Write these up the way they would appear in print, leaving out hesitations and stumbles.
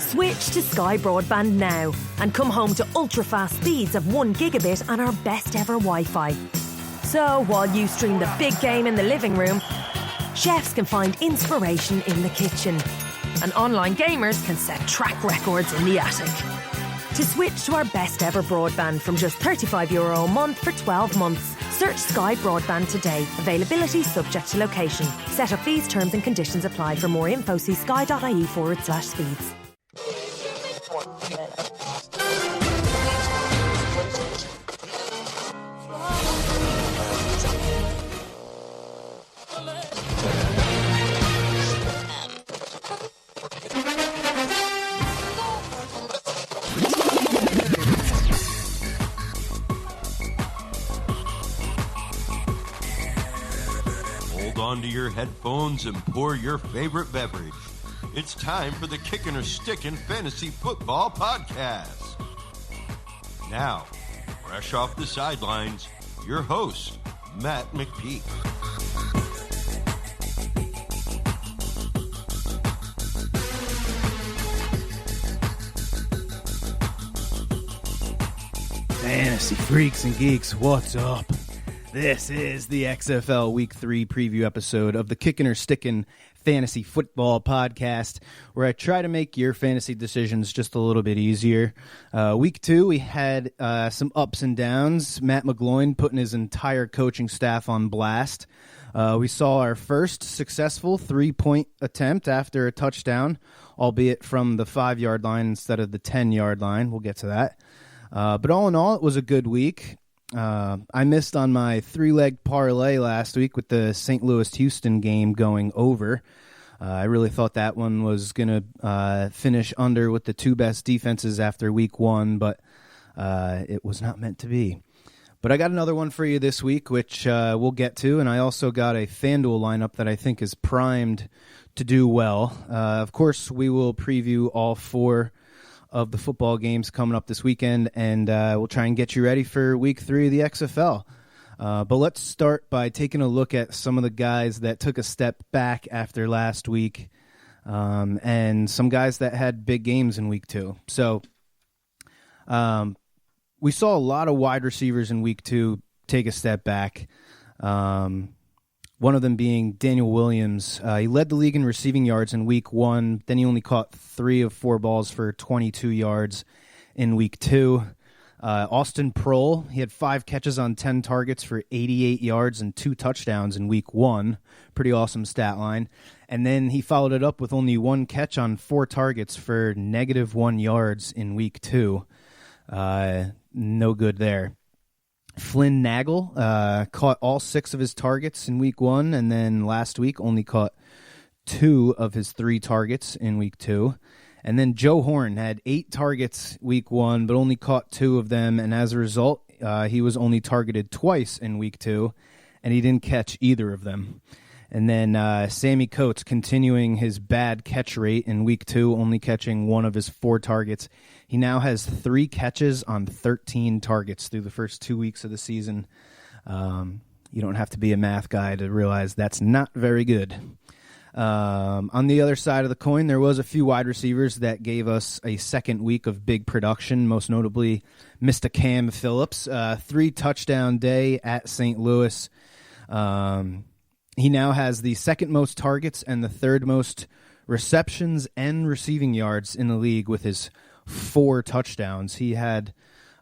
Switch to Sky Broadband now and come home to ultra-fast speeds of 1 gigabit and our best ever Wi-Fi. So while you stream the big game in the living room, chefs can find inspiration in the kitchen. And online gamers can set track records in the attic. To switch to our best ever broadband from just €35 a month for 12 months, search Sky Broadband today. Availability subject to location. Set up fees, terms and conditions apply. For more info, see sky.ie/speeds. Onto your headphones and pour your favorite beverage. It's time for the Kickin' or Stickin' Fantasy Football Podcast. Now, fresh off the sidelines, your host, Matt McPeak. Fantasy freaks and geeks, what's up? This is the XFL Week 3 preview episode of the Kickin' or Stickin' Fantasy Football Podcast, where I try to make your fantasy decisions just a little bit easier. Week 2, we had some ups and downs. Matt McGloin putting his entire coaching staff on blast. We saw our first successful 3-point attempt after a touchdown, albeit from the 5-yard line instead of the 10-yard line. We'll get to that. But all in all, it was a good week. I missed on my 3-leg parlay last week with the St. Louis-Houston game going over. I really thought that one was going to finish under with the two best defenses after week 1, but it was not meant to be. But I got another one for you this week, which we'll get to, and I also got a FanDuel lineup that I think is primed to do well. Of course, we will preview all 4 of the football games coming up this weekend, and we'll try and get you ready for Week 3 of the XFL. But let's start by taking a look at some of the guys that took a step back after last week, and some guys that had big games in Week 2. So we saw a lot of wide receivers in Week 2 take a step back. One of them being Daniel Williams. He led the league in receiving yards in Week 1. Then he only caught 3 of 4 balls for 22 yards in Week 2. Austin Prohl, he had 5 catches on 10 targets for 88 yards and 2 touchdowns in Week 1. Pretty awesome stat line. And then he followed it up with only 1 catch on 4 targets for -1 yards in Week 2. No good there. Flynn Nagel caught all 6 of his targets in Week 1, and then last week only caught 2 of his 3 targets in Week 2. And then Joe Horn had 8 targets Week 1, but only caught 2 of them, and as a result, he was only targeted twice in Week 2, and he didn't catch either of them. And then Sammy Coates continuing his bad catch rate in Week 2, only catching 1 of his 4 targets. He now has 3 catches on 13 targets through the first 2 weeks of the season. You don't have to be a math guy to realize that's not very good. On the other side of the coin, there was a few wide receivers that gave us a second week of big production, most notably Mr. Cam Phillips. 3 touchdown day at St. Louis. He now has the second most targets and the third most receptions and receiving yards in the league with his 4 touchdowns. He had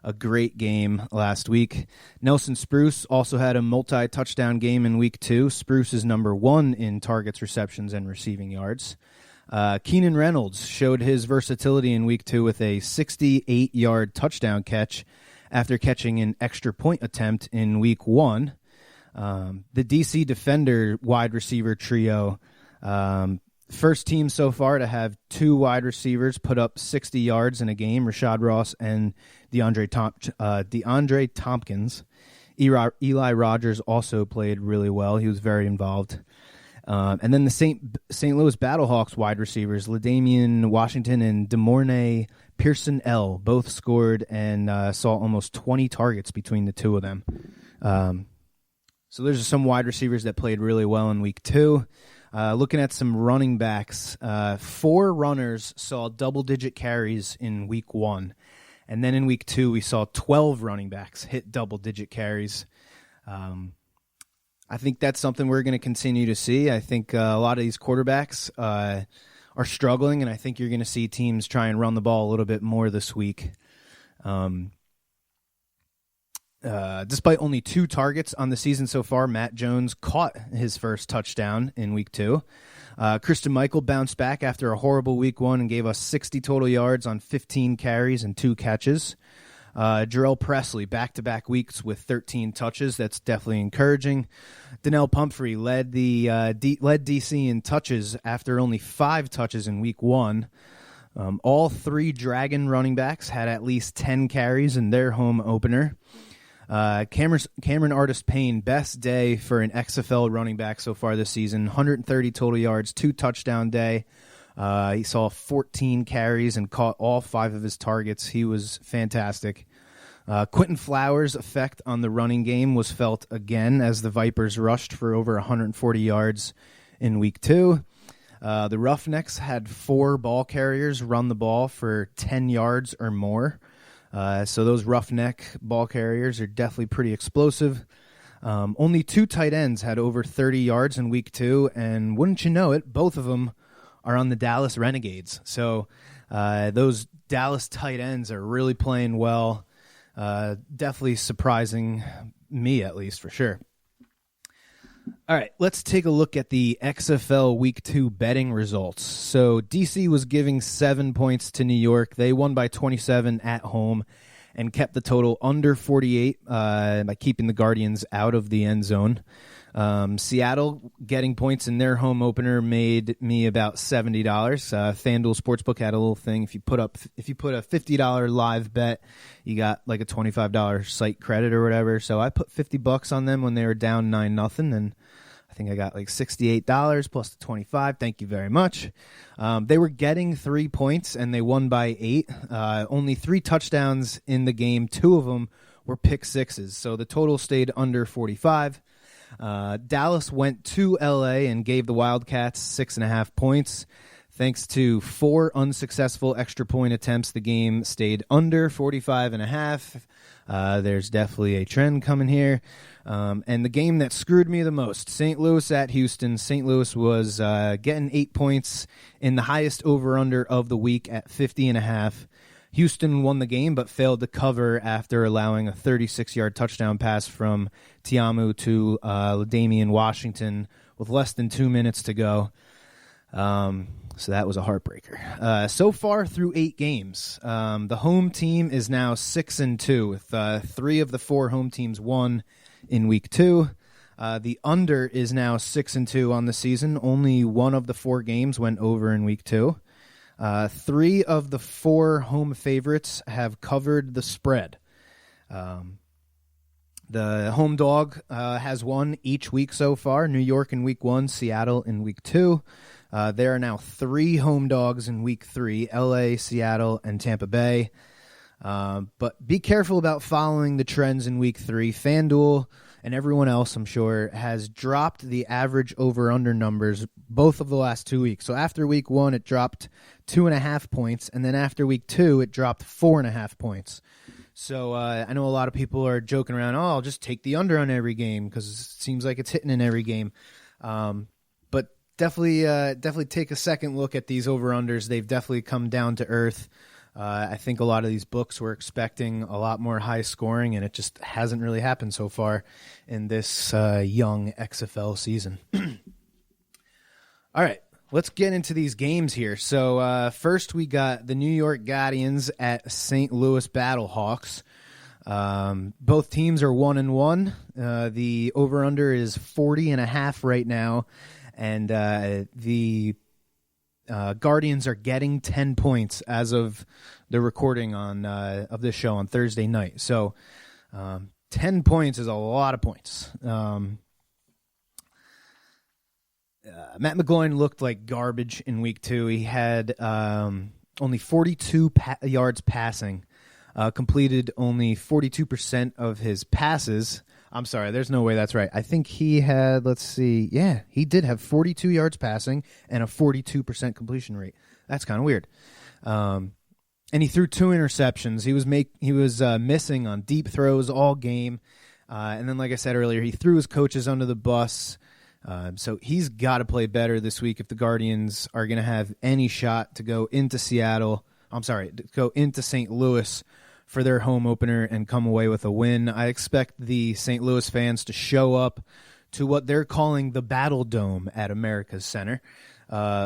a great game last week. Nelson Spruce also had a multi-touchdown game in Week 2. Spruce is number 1 in targets, receptions, and receiving yards. Keenan Reynolds showed his versatility in Week 2 with a 68-yard touchdown catch after catching an extra point attempt in Week 1. The DC Defender wide receiver trio, first team so far to have 2 wide receivers put up 60 yards in a game, Rashad Ross and DeAndre Tompkins. Eli Rogers also played really well. He was very involved. And then the St. Louis Battlehawks wide receivers, LaDamian Washington and DeMornay Pearson-L, both scored and saw almost 20 targets between the two of them. So there's some wide receivers that played really well in Week 2. Looking at some running backs, 4 runners saw double-digit carries in week 1. And then in week 2, we saw 12 running backs hit double-digit carries. I think that's something we're going to continue to see. I think a lot of these quarterbacks are struggling, and I think you're going to see teams try and run the ball a little bit more this week. Despite only 2 targets on the season so far, Matt Jones caught his first touchdown in week 2. Christian Michael bounced back after a horrible week 1 and gave us 60 total yards on 15 carries and 2 catches. Jarrell Presley, back-to-back weeks with 13 touches. That's definitely encouraging. Donnell Pumphrey led DC in touches after only 5 touches in week 1. All 3 Dragon running backs had at least 10 carries in their home opener. Cameron Artis-Payne, best day for an XFL running back so far this season. 130 total yards, 2 touchdown day. He saw 14 carries and caught all 5 of his targets. He was fantastic. Quentin Flowers' effect on the running game was felt again as the Vipers rushed for over 140 yards in week 2. The Roughnecks had 4 ball carriers run the ball for 10 yards or more. So those Roughneck ball carriers are definitely pretty explosive. Only 2 tight ends had over 30 yards in week 2, and wouldn't you know it, both of them are on the Dallas Renegades. So those Dallas tight ends are really playing well. Definitely surprising me, at least, for sure. All right, let's take a look at the XFL Week 2 betting results. So DC was giving 7 points to New York. They won by 27 at home and kept the total under 48 by keeping the Guardians out of the end zone. Seattle getting points in their home opener made me about $70. FanDuel Sportsbook had a little thing. If you put a $50 live bet, you got like a $25 site credit or whatever. So I put $50 on them when they were down 9-0, and I think I got like $68 plus the 25. Thank you very much. They were getting 3 points and they won by 8. Only 3 touchdowns in the game. 2 of them were pick sixes. So the total stayed under 45. Dallas went to LA and gave the Wildcats 6.5 points. Thanks to 4 unsuccessful extra point attempts, the game stayed under 45.5. There's definitely a trend coming here. And the game that screwed me the most, St. Louis at Houston. St. Louis was getting 8 points in the highest over-under of the week at 50.5. Houston won the game but failed to cover after allowing a 36-yard touchdown pass from Tiamu to Damian Washington with less than 2 minutes to go. So that was a heartbreaker. So far through 8 games, the home team is now 6-2 with 3 of the 4 home teams won in week 2. The under is now 6-2 on the season. Only 1 of the 4 games went over in week 2. 3 of the 4 home favorites have covered the spread. The home dog has won each week so far. New York in week 1, Seattle in week 2. There are now 3 home dogs in week 3, LA, Seattle, and Tampa Bay. But be careful about following the trends in week 3. FanDuel and everyone else, I'm sure, has dropped the average over-under numbers both of the last 2 weeks. So after week 1, it dropped 2.5 points, and then after week 2, it dropped 4.5 points. So I know a lot of people are joking around, I'll just take the under on every game because it seems like it's hitting in every game. But definitely take a second look at these over-unders. They've definitely come down to earth. I think a lot of these books were expecting a lot more high scoring, and it just hasn't really happened so far in this young XFL season. All right, let's get into these games here. So first we got the New York Guardians at St. Louis Battlehawks. Both teams are 1-1. The over-under is 40.5 right now, and the Guardians are getting 10 points as of the recording of this show on Thursday night. So 10 points is a lot of points. Matt McGloin looked like garbage in week 2. He had only 42 yards passing, completed only 42% of his passes. I'm sorry. There's no way that's right. I think he had, let's see. Yeah, he did have 42 yards passing and a 42% completion rate. That's kind of weird. And he threw 2 interceptions. He was missing on deep throws all game. And then, like I said earlier, he threw his coaches under the bus. So he's got to play better this week if the Guardians are going to have any shot to go into go into St. Louis for their home opener and come away with a win. I expect the St. Louis fans to show up to what they're calling the Battle Dome at America's Center.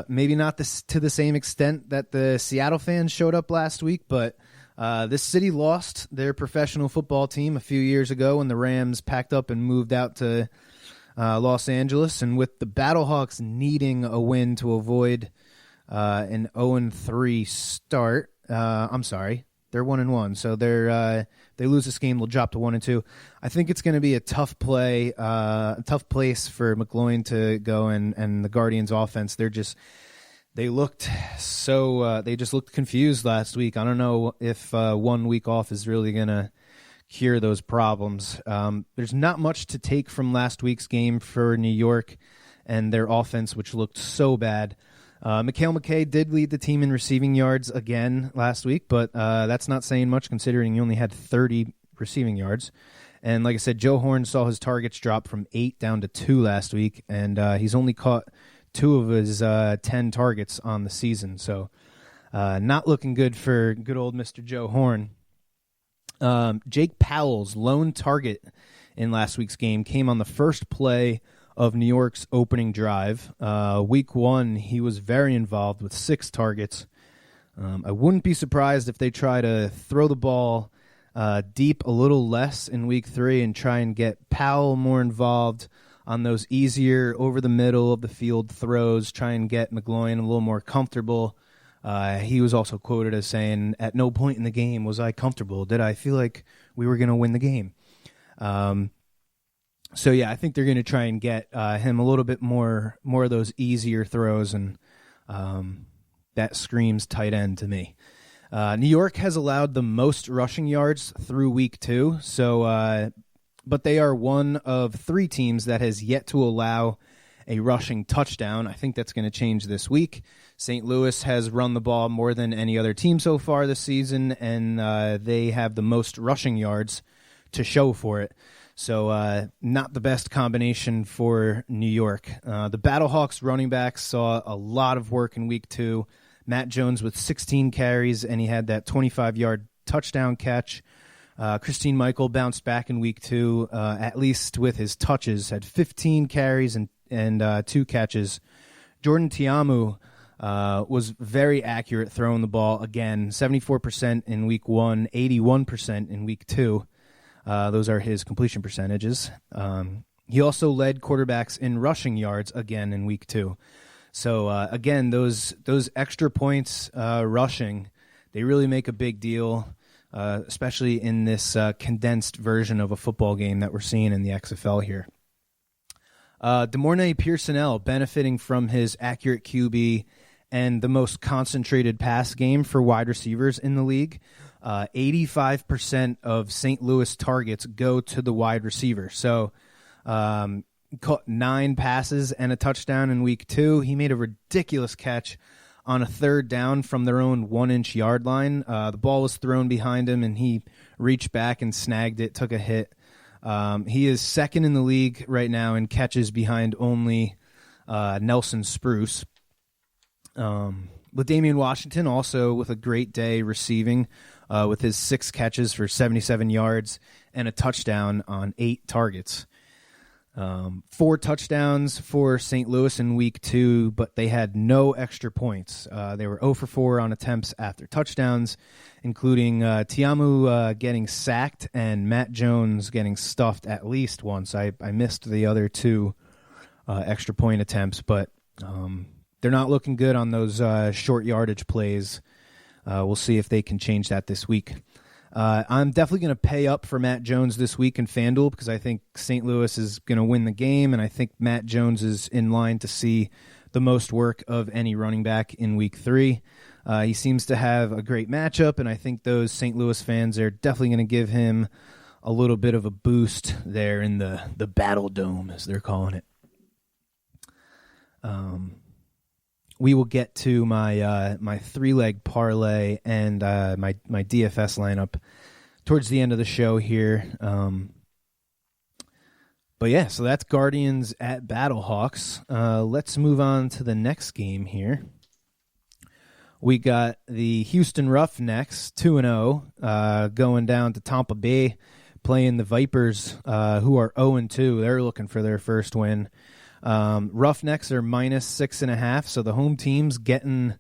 Maybe not to the same extent that the Seattle fans showed up last week, but this city lost their professional football team a few years ago when the Rams packed up and moved out to Los Angeles. And with the Battlehawks needing a win to avoid an 0-3 start, they're 1-1, so they lose this game, they'll drop to 1-2. I think it's going to be a tough place for McGloin to go, and the Guardians' offense. They just looked confused last week. I don't know if 1 week off is really going to cure those problems. There's not much to take from last week's game for New York and their offense, which looked so bad. Mikhail McKay did lead the team in receiving yards again last week, but that's not saying much considering he only had 30 receiving yards. And like I said, Joe Horn saw his targets drop from 8 down to 2 last week, and he's only caught 2 of his 10 targets on the season. So not looking good for good old Mr. Joe Horn. Jake Powell's lone target in last week's game came on the first play of New York's opening drive. Week 1, he was very involved with 6 targets. I wouldn't be surprised if they try to throw the ball deep a little less in Week 3 and try and get Powell more involved on those easier over the middle of the field throws, try and get McGloin a little more comfortable. He was also quoted as saying, "At no point in the game was I comfortable. Did I feel like we were going to win the game?" So, yeah, I think they're going to try and get him a little bit more of those easier throws, and that screams tight end to me. New York has allowed the most rushing yards through Week 2, but they are one of 3 teams that has yet to allow a rushing touchdown. I think that's going to change this week. St. Louis has run the ball more than any other team so far this season, and they have the most rushing yards to show for it. So not the best combination for New York. The Battlehawks running backs saw a lot of work in Week 2. Matt Jones with 16 carries, and he had that 25-yard touchdown catch. Christine Michael bounced back in Week 2, at least with his touches, had 15 carries and 2 catches. Jordan Tiamu was very accurate throwing the ball again, 74% in Week 1, 81% in Week 2. Those are his completion percentages. He also led quarterbacks in rushing yards again in Week 2. So, again, those extra points rushing, they really make a big deal, especially in this condensed version of a football game that we're seeing in the XFL here. DeMornay Pearsonell benefiting from his accurate QB and the most concentrated pass game for wide receivers in the league. 85% of St. Louis targets go to the wide receiver. So caught 9 passes and a touchdown in Week 2. He made a ridiculous catch on a 3rd down from their own 1-inch yard line. The ball was thrown behind him, and he reached back and snagged it, took a hit. He is 2nd in the league right now in catches behind only Nelson Spruce. With Damian Washington also with a great day receiving with his 6 catches for 77 yards and a touchdown on 8 targets. 4 touchdowns for St. Louis in Week 2, but they had no extra points. They were 0 for 4 on attempts after touchdowns, including Tiamu getting sacked and Matt Jones getting stuffed at least once. I missed the other 2 extra point attempts, but they're not looking good on those short yardage plays. We'll see if they can change that this week. I'm definitely going to pay up for Matt Jones this week in FanDuel because I think St. Louis is going to win the game, and I think Matt Jones is in line to see the most work of any running back in Week 3. He seems to have a great matchup, and I think those St. Louis fans are definitely going to give him a little bit of a boost there in the Battle Dome, as they're calling it. We will get to my my 3-leg parlay and my DFS lineup towards the end of the show here. But yeah, so that's Guardians at Battlehawks. Let's move on to the next game here. We got the Houston Roughnecks, 2-0, going down to Tampa Bay, playing the Vipers, who are 0-2. They're looking for their first win. Roughnecks are -6.5, so the home team's getting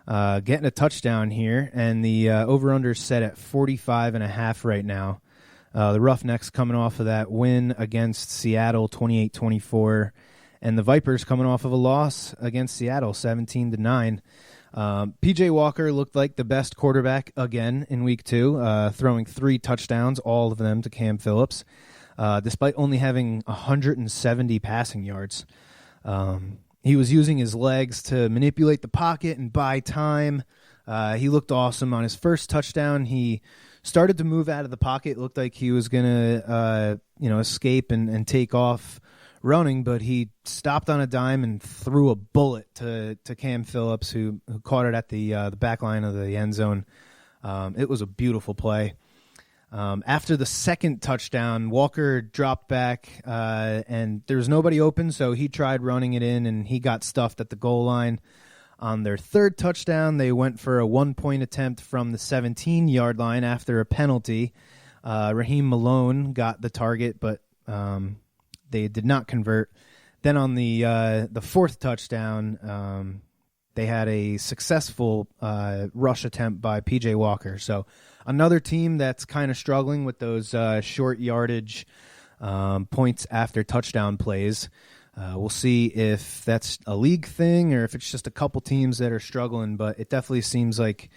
a touchdown here, and the over-under is set at 45.5 right now. The Roughnecks coming off of that win against Seattle, 28-24, and the Vipers coming off of a loss against Seattle, 17-9. P.J. Walker looked like the best quarterback again in Week 2, throwing 3 touchdowns, all of them to Cam Phillips, despite only having 170 passing yards. He was using his legs to manipulate the pocket and buy time. He looked awesome. On his first touchdown, he started to move out of the pocket. It looked like he was going to escape and take off running, but he stopped on a dime and threw a bullet to Cam Phillips, who caught it at the back line of the end zone. It was a beautiful play. After the second touchdown, Walker dropped back, and there was nobody open, so he tried running it in, and he got stuffed at the goal line. On their third touchdown, they went for a 1-point attempt from the 17-yard line after a penalty. Raheem Malone got the target, but they did not convert. Then on the fourth touchdown, they had a successful rush attempt by P.J. Walker. So another team that's kind of struggling with those short yardage points after touchdown plays. We'll see if that's a league thing or if it's just a couple teams that are struggling, but it definitely seems like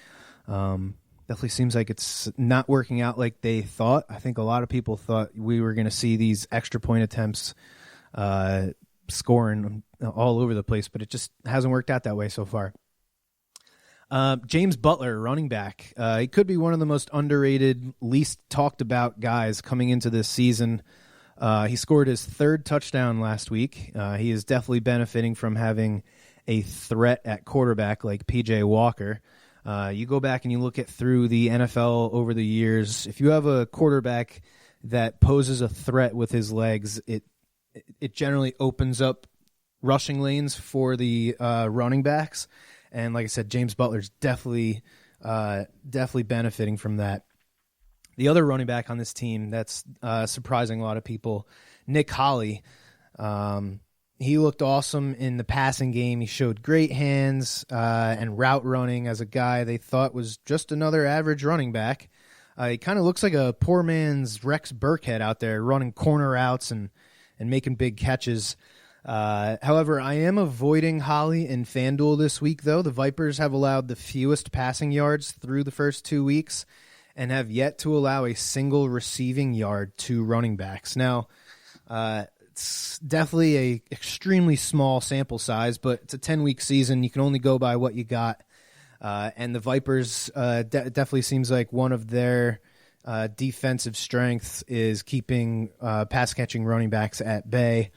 it's not working out like they thought. I think a lot of people thought we were going to see these extra point attempts scoring all over the place, but it just hasn't worked out that way so far. James Butler, running back. He could be one of the most underrated, least talked about guys coming into this season. He scored his third touchdown last week. He is definitely benefiting from having a threat at quarterback like P.J. Walker. You go back and you look at through the NFL over the years, if you have a quarterback that poses a threat with his legs, it generally opens up rushing lanes for the running backs. And like I said, James Butler's definitely benefiting from that. The other running back on this team that's surprising a lot of people, Nick Holley. He looked awesome in the passing game. He showed great hands and route running as a guy they thought was just another average running back. He kind of looks like a poor man's Rex Burkhead out there running corner routes and making big catches. However, I am avoiding Holley in FanDuel this week, though. The Vipers have allowed the fewest passing yards through the first 2 weeks and have yet to allow a single receiving yard to running backs. Now, it's definitely a extremely small sample size, but it's a 10-week season. You can only go by what you got. And the Vipers definitely seems like one of their defensive strengths is keeping pass-catching running backs at bay.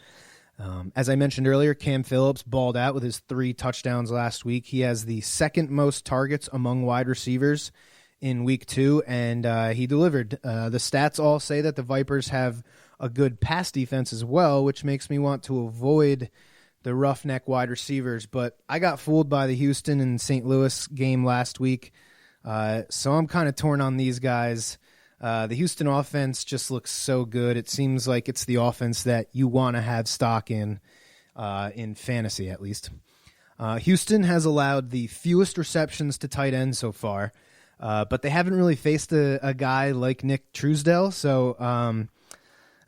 As I mentioned earlier, Cam Phillips balled out with his 3 touchdowns last week. He has the second most targets among wide receivers in Week 2, and he delivered. The stats all say that the Vipers have a good pass defense as well, which makes me want to avoid the roughneck wide receivers. But I got fooled by the Houston and St. Louis game last week, so I'm kind of torn on these guys. The Houston offense just looks so good. It seems like it's the offense that you want to have stock in fantasy at least. Houston has allowed the fewest receptions to tight end so far, but they haven't really faced a guy like Nick Truesdell, so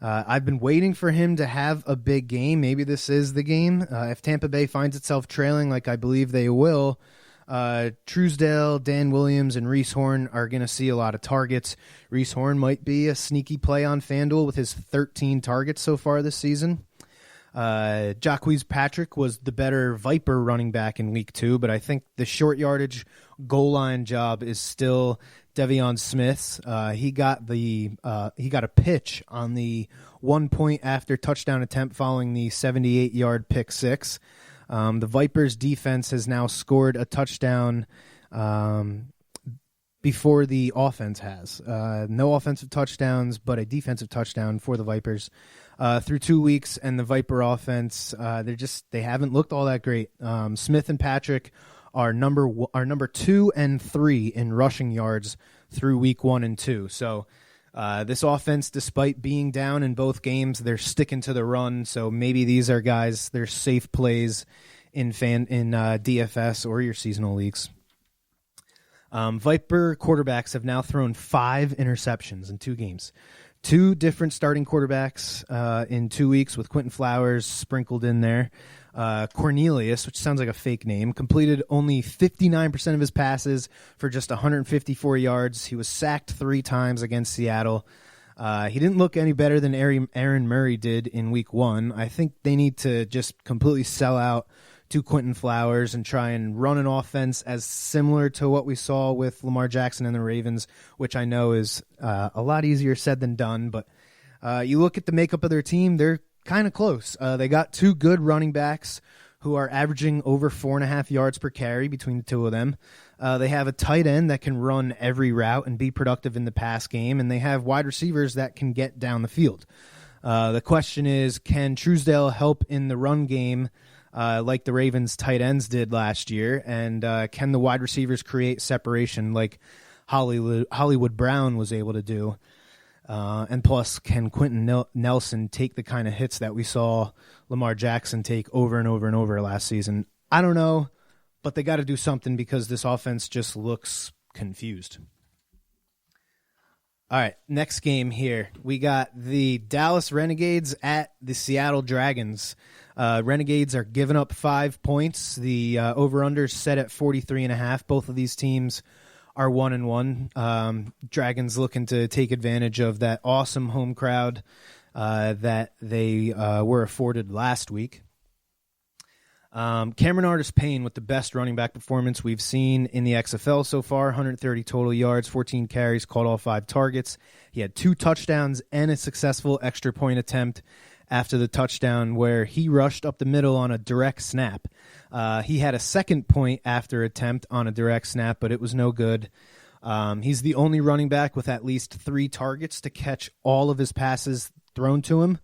I've been waiting for him to have a big game. Maybe this is the game. If Tampa Bay finds itself trailing like I believe they will, Truesdell, Dan Williams, and Reese Horn are going to see a lot of targets. Reese Horn might be a sneaky play on FanDuel with his 13 targets so far this season. Jacquizz Patrick was the better Viper running back in Week 2, but I think the short yardage goal line job is still Devion Smith's. He got a pitch on the 1 point after touchdown attempt following the 78-yard pick six. The Vipers defense has now scored a touchdown before the offense has. No offensive touchdowns, but a defensive touchdown for the Vipers through 2 weeks. And the Viper offense, they haven't looked all that great. Smith and Patrick are number 2 and 3 in rushing yards through week 1 and 2. So this offense, despite being down in both games, they're sticking to the run. So maybe these are guys, they're safe plays in DFS or your seasonal leagues. Viper quarterbacks have now thrown 5 interceptions in 2 games. 2 different starting quarterbacks in 2 weeks, with Quentin Flowers sprinkled in there. Cornelius, which sounds like a fake name, completed only 59% of his passes for just 154 yards. He was sacked 3 times against Seattle. He didn't look any better than Aaron Murray did in week 1. I think they need to just completely sell out to Quentin Flowers and try and run an offense as similar to what we saw with Lamar Jackson and the Ravens, which I know is a lot easier said than done. But you look at the makeup of their team, they're kind of close. They got 2 good running backs who are averaging over 4.5 yards per carry between the 2 of them. They have a tight end that can run every route and be productive in the pass game, and they have wide receivers that can get down the field. The question is, can Truesdale help in the run game like the Ravens tight ends did last year, and can the wide receivers create separation like Hollywood Brown was able to do? And plus, can Quentin Nelson take the kind of hits that we saw Lamar Jackson take over and over and over last season? I don't know, but they got to do something because this offense just looks confused. All right, next game here. We got the Dallas Renegades at the Seattle Dragons. Renegades are giving up 5 points. The over-under set at 43.5. Both of these teams are 1-1. Dragons looking to take advantage of that awesome home crowd that they were afforded last week. Cameron Artis-Payne with the best running back performance we've seen in the XFL so far. 130 total yards, 14 carries, caught all 5 targets. He had 2 touchdowns and a successful extra point attempt after the touchdown where he rushed up the middle on a direct snap. He had a second point after attempt on a direct snap, but it was no good. He's the only running back with at least 3 targets to catch all of his passes thrown to him.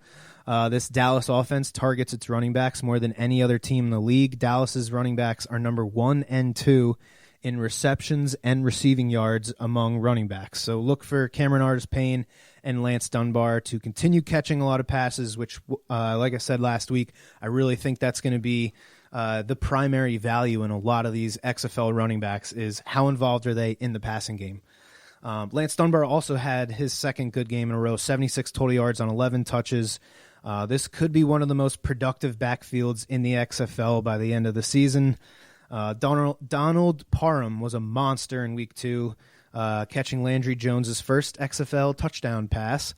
This Dallas offense targets its running backs more than any other team in the league. Dallas's running backs are number 1 and 2 in receptions and receiving yards among running backs. So look for Cameron Artis-Payne and Lance Dunbar to continue catching a lot of passes, which, like I said last week, I really think that's going to be the primary value in a lot of these XFL running backs is how involved are they in the passing game. Lance Dunbar also had his second good game in a row, 76 total yards on 11 touches. This could be one of the most productive backfields in the XFL by the end of the season. Donald Parham was a monster in week 2, catching Landry Jones's first XFL touchdown pass.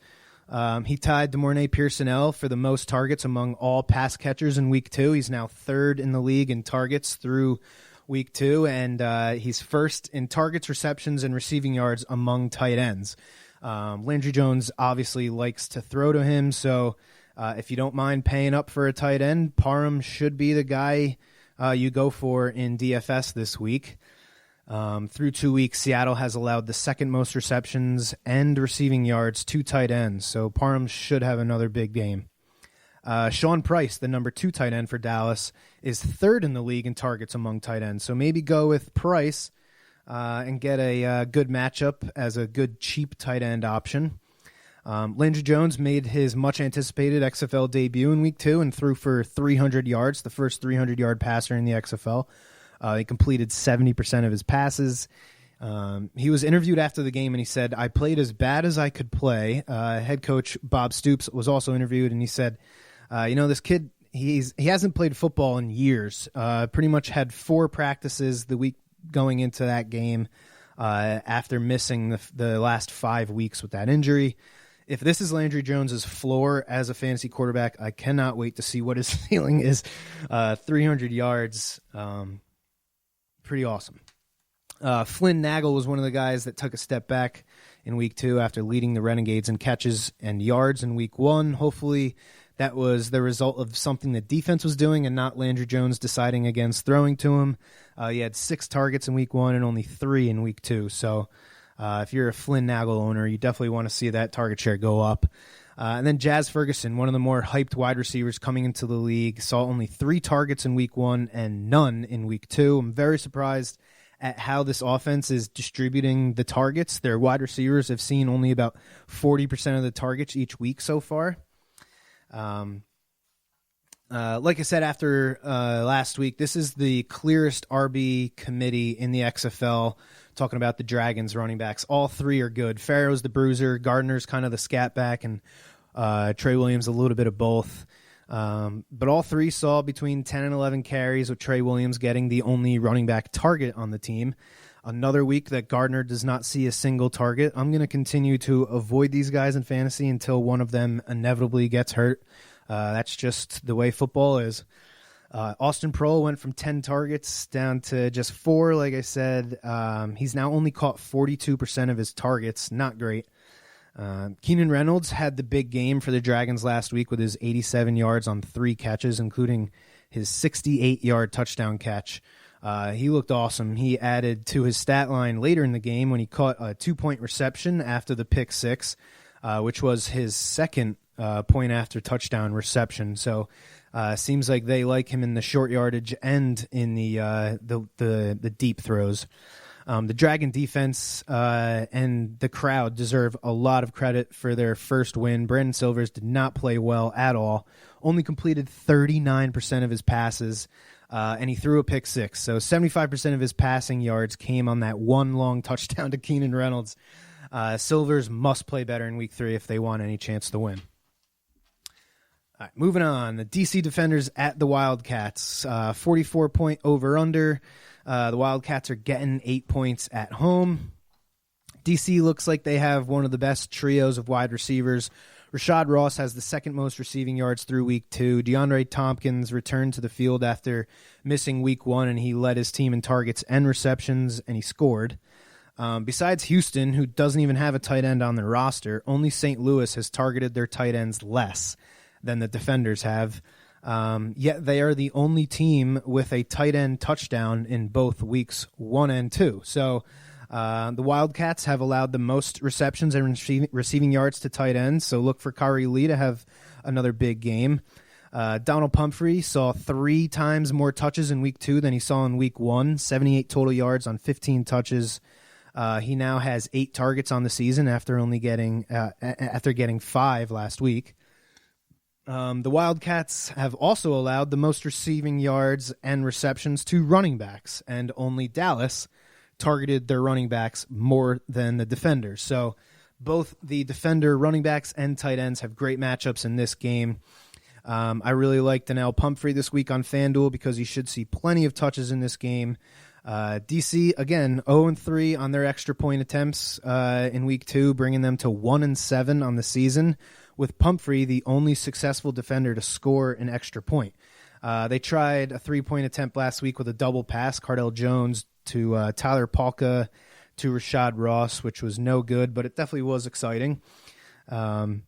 He tied DeMornay Pearsonell for the most targets among all pass catchers in week 2. He's now 3rd in the league in targets through week 2, and he's 1st in targets, receptions, and receiving yards among tight ends. Landry Jones obviously likes to throw to him, so if you don't mind paying up for a tight end, Parham should be the guy you go for in DFS this week. Through 2 weeks, Seattle has allowed the 2nd most receptions and receiving yards to tight ends, so Parham should have another big game. Sean Price, the number 2 tight end for Dallas, is 3rd in the league in targets among tight ends, so maybe go with Price and get a good matchup as a good cheap tight end option. Landry Jones made his much-anticipated XFL debut in Week 2 and threw for 300 yards, the first 300-yard passer in the XFL. He completed 70% of his passes. He was interviewed after the game, and he said, "I played as bad as I could play." Head coach Bob Stoops was also interviewed, and he said, this kid, he hasn't played football in years. Pretty much had 4 practices the week going into that game after missing the last 5 weeks with that injury. If this is Landry Jones's floor as a fantasy quarterback, I cannot wait to see what his ceiling is. 300 yards, pretty awesome. Flynn Nagel was one of the guys that took a step back in week 2 after leading the Renegades in catches and yards in week 1. Hopefully that was the result of something the defense was doing and not Landry Jones deciding against throwing to him. He had 6 targets in week 1 and only 3 in week 2. So if you're a Flynn Nagel owner, you definitely want to see that target share go up. And then Jazz Ferguson, one of the more hyped wide receivers coming into the league, saw only 3 targets in week 1 and none in week 2. I'm very surprised at how this offense is distributing the targets. Their wide receivers have seen only about 40% of the targets each week so far. Like I said, after last week, this is the clearest RB committee in the XFL, talking about the Dragons running backs. All 3 are good. Farrow's the bruiser, Gardner's kind of the scat back, and Trey Williams a little bit of both. But all 3 saw between 10 and 11 carries, with Trey Williams getting the only running back target on the team. Another week that Gardner does not see a single target. I'm going to continue to avoid these guys in fantasy until one of them inevitably gets hurt. That's just the way football is. Austin Proehl went from 10 targets down to just 4, like I said. He's now only caught 42% of his targets. Not great. Keenan Reynolds had the big game for the Dragons last week with his 87 yards on 3 catches, including his 68-yard touchdown catch. He looked awesome. He added to his stat line later in the game when he caught a 2-point reception after the pick 6, which was his second point after touchdown reception. So seems like they like him in the short yardage and in the deep throws. The Dragon defense and the crowd deserve a lot of credit for their first win. Brandon Silvers did not play well at all, only completed 39% of his passes, and he threw a pick 6. So 75% of his passing yards came on that one long touchdown to Keenan Reynolds. Silvers must play better in week 3 if they want any chance to win. All right, moving on. The DC Defenders at the Wildcats. 44-point over-under. The Wildcats are getting 8 points at home. DC looks like they have one of the best trios of wide receivers. Rashad Ross has the second most receiving yards through week 2. DeAndre Tompkins returned to the field after missing week 1, and he led his team in targets and receptions, and he scored. Besides Houston, who doesn't even have a tight end on their roster, only St. Louis has targeted their tight ends less than the Defenders have. Yet they are the only team with a tight end touchdown in both weeks 1 and 2. So the Wildcats have allowed the most receptions and receiving yards to tight ends. So look for Kari Lee to have another big game. Donald Pumphrey saw 3 times more touches in week 2 than he saw in week 1. 78 total yards on 15 touches. He now has 8 targets on the season after only getting 5 last week. The Wildcats have also allowed the most receiving yards and receptions to running backs, and only Dallas targeted their running backs more than the Defenders. So both the Defender running backs and tight ends have great matchups in this game. I really like Donnell Pumphrey this week on FanDuel because he should see plenty of touches in this game. DC, again, 0-3 on their extra point attempts in week 2, bringing them to 1-7 on the season, with Pumphrey the only successful defender to score an extra point. They tried a 3-point attempt last week with a double pass, Cardell Jones to Tyler Palka to Rashad Ross, which was no good, but it definitely was exciting. The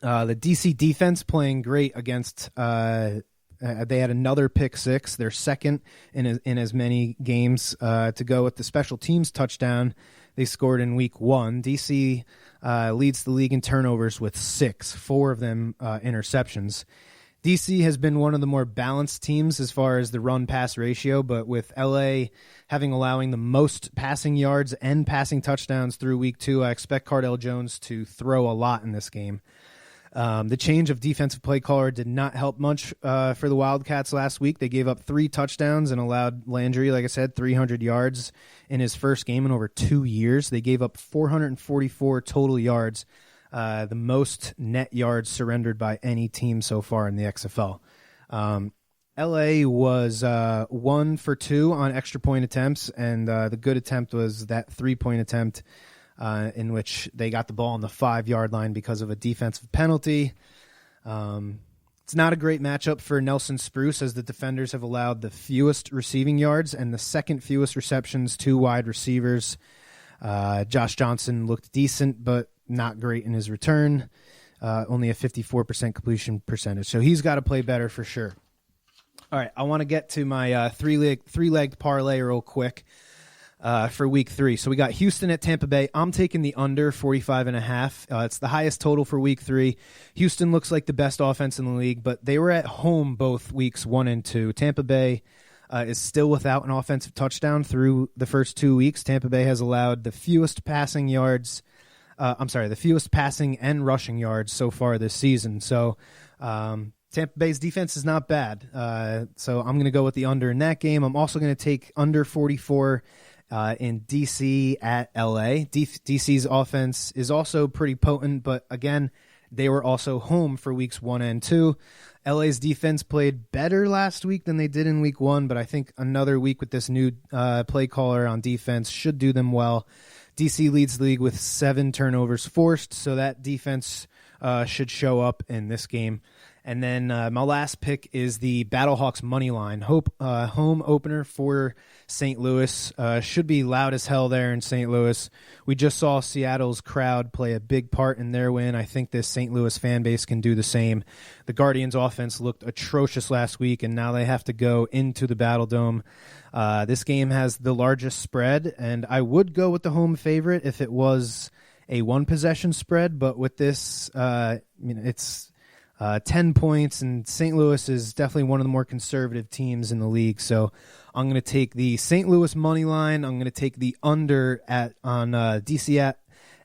DC defense playing great against they had another pick 6, their second in as many games to go with the special teams touchdown they scored in week 1. DC leads the league in turnovers with 6, 4 of them interceptions. DC has been one of the more balanced teams as far as the run-pass ratio, but with LA allowing the most passing yards and passing touchdowns through week 2, I expect Cardell Jones to throw a lot in this game. The change of defensive play caller did not help much for the Wildcats last week. They gave up 3 touchdowns and allowed Landry, like I said, 300 yards in his first game in over 2 years. They gave up 444 total yards, the most net yards surrendered by any team so far in the XFL. LA was 1 for 2 on extra point attempts, and the good attempt was that 3-point attempt in which they got the ball on the 5-yard line because of a defensive penalty. It's It's not a great matchup for Nelson Spruce, as the defenders have allowed the fewest receiving yards and the second fewest receptions to wide receivers. Josh Johnson looked decent, but not great in his return. Only a 54% completion percentage. So he's got to play better for sure. All right, I want to get to my three-legged parlay real quick for week 3. So we got Houston at Tampa Bay. I'm taking the under 45.5. It's the highest total for week 3. Houston looks like the best offense in the league, but they were at home both weeks 1 and 2. Tampa Bay is still without an offensive touchdown through the first 2 weeks. Tampa Bay has allowed the fewest passing yards. The fewest passing and rushing yards so far this season. So Tampa Bay's defense is not bad. So I'm going to go with the under in that game. I'm also going to take under 44 in DC at LA. DC's offense is also pretty potent, but again, they were also home for weeks 1 and 2. LA's defense played better last week than they did in week 1, but I think another week with this new play caller on defense should do them well. DC leads the league with 7 turnovers forced, so that defense should show up in this game. And then my last pick is the Battlehawks money line. Home opener for St. Louis. Should be loud as hell there in St. Louis. We just saw Seattle's crowd play a big part in their win. I think this St. Louis fan base can do the same. The Guardians' offense looked atrocious last week, and now they have to go into the Battle Dome. This game has the largest spread, and I would go with the home favorite if it was a one-possession spread, but with this, it's 10 points, and St. Louis is definitely one of the more conservative teams in the league. So I'm going to take the St. Louis money line. I'm going to take the under on DC at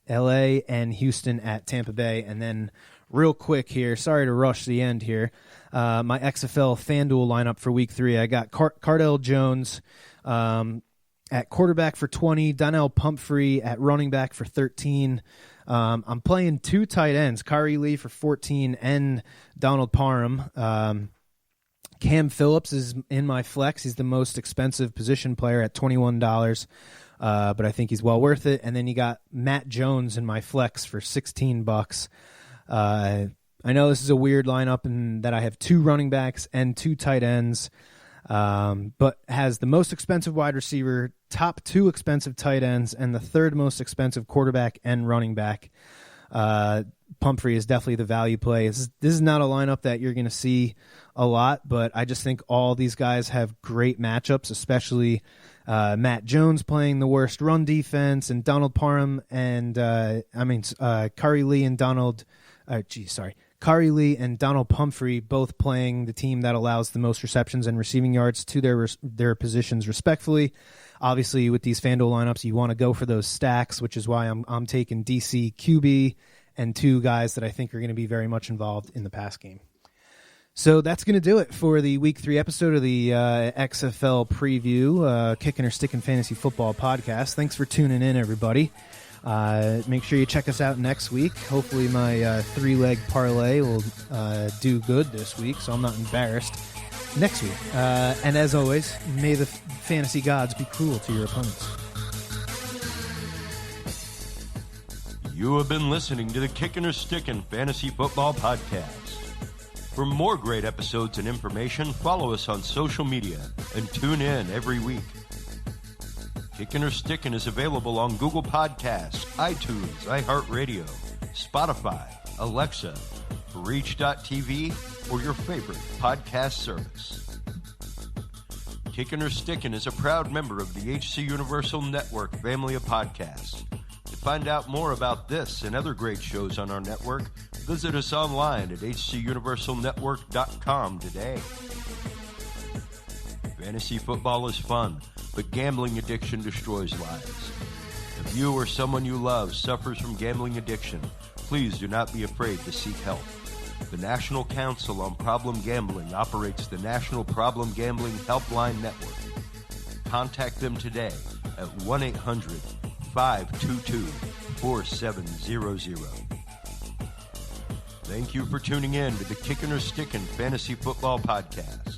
LA and Houston at Tampa Bay. And then real quick here, sorry to rush the end here, my XFL FanDuel lineup for week 3. I got Cardell Jones at quarterback for 20, Donnell Pumphrey at running back for 13. I'm playing 2 tight ends, Kari Lee for 14 and Donald Parham. Cam Phillips is in my flex. He's the most expensive position player at $21, but I think he's well worth it. And then you got Matt Jones in my flex for $16. I know this is a weird lineup in that I have 2 running backs and 2 tight ends, but has the most expensive wide receiver, top 2 expensive tight ends, and the 3rd most expensive quarterback and running back. Pumphrey is definitely the value play. This is not a lineup that you're going to see a lot, but I just think all these guys have great matchups, especially Matt Jones playing the worst run defense, and Donald Parham and Kari Lee and Donald Pumphrey both playing the team that allows the most receptions and receiving yards to their positions respectfully. Obviously, with these FanDuel lineups, you want to go for those stacks, which is why I'm taking DC QB and 2 guys that I think are going to be very much involved in the pass game. So that's going to do it for the Week 3 episode of the XFL Preview, Kickin' or Stickin' Fantasy Football Podcast. Thanks for tuning in, everybody. Make sure you check us out next week. Hopefully my 3-leg parlay will do good this week, so I'm not embarrassed next week. And as always, may the fantasy gods be cruel to your opponents. You have been listening to the Kickin' or Stickin' Fantasy Football Podcast. For more great episodes and information, follow us on social media and tune in every week. Kickin' or Stickin' is available on Google Podcasts, iTunes, iHeartRadio, Spotify, Alexa, Reach.tv, or your favorite podcast service. Kickin' or Stickin' is a proud member of the HC Universal Network family of podcasts. To find out more about this and other great shows on our network, visit us online at hcuniversalnetwork.com today. Fantasy football is fun, but gambling addiction destroys lives. If you or someone you love suffers from gambling addiction, please do not be afraid to seek help. The National Council on Problem Gambling operates the National Problem Gambling Helpline Network. Contact them today at 1-800-522-4700. Thank you for tuning in to the Kickin' or Stickin' Fantasy Football Podcast.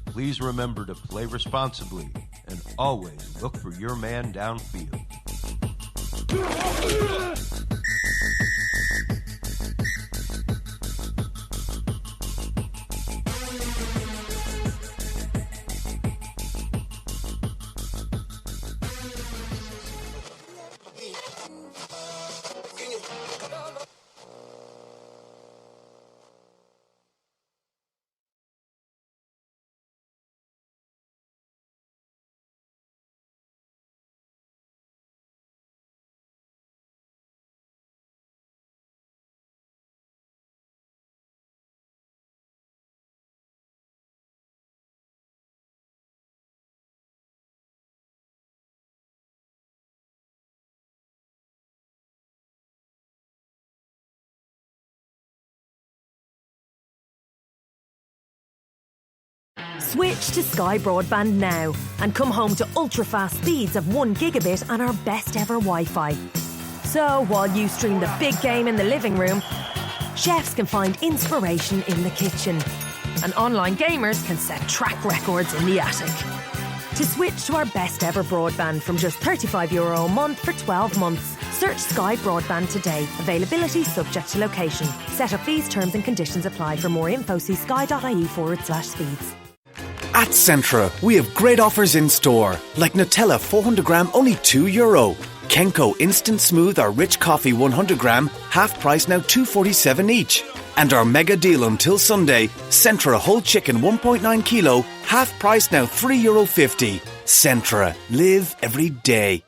Please remember to play responsibly and always look for your man downfield. Switch to Sky Broadband now and come home to ultra-fast speeds of 1 gigabit and our best ever Wi-Fi. So while you stream the big game in the living room, chefs can find inspiration in the kitchen and online gamers can set track records in the attic. To switch to our best ever broadband from just €35 a month for 12 months, search Sky Broadband today. Availability subject to location. Set-up fees, terms and conditions apply. For more info, see sky.ie/speeds. At Centra, we have great offers in store, like Nutella 400 gram only €2. Kenko Instant Smooth or Rich Coffee 100 gram, half price now $2.47 each. And our mega deal until Sunday, Centra whole chicken 1.9 kilo, half price now €3.50. Centra, live every day.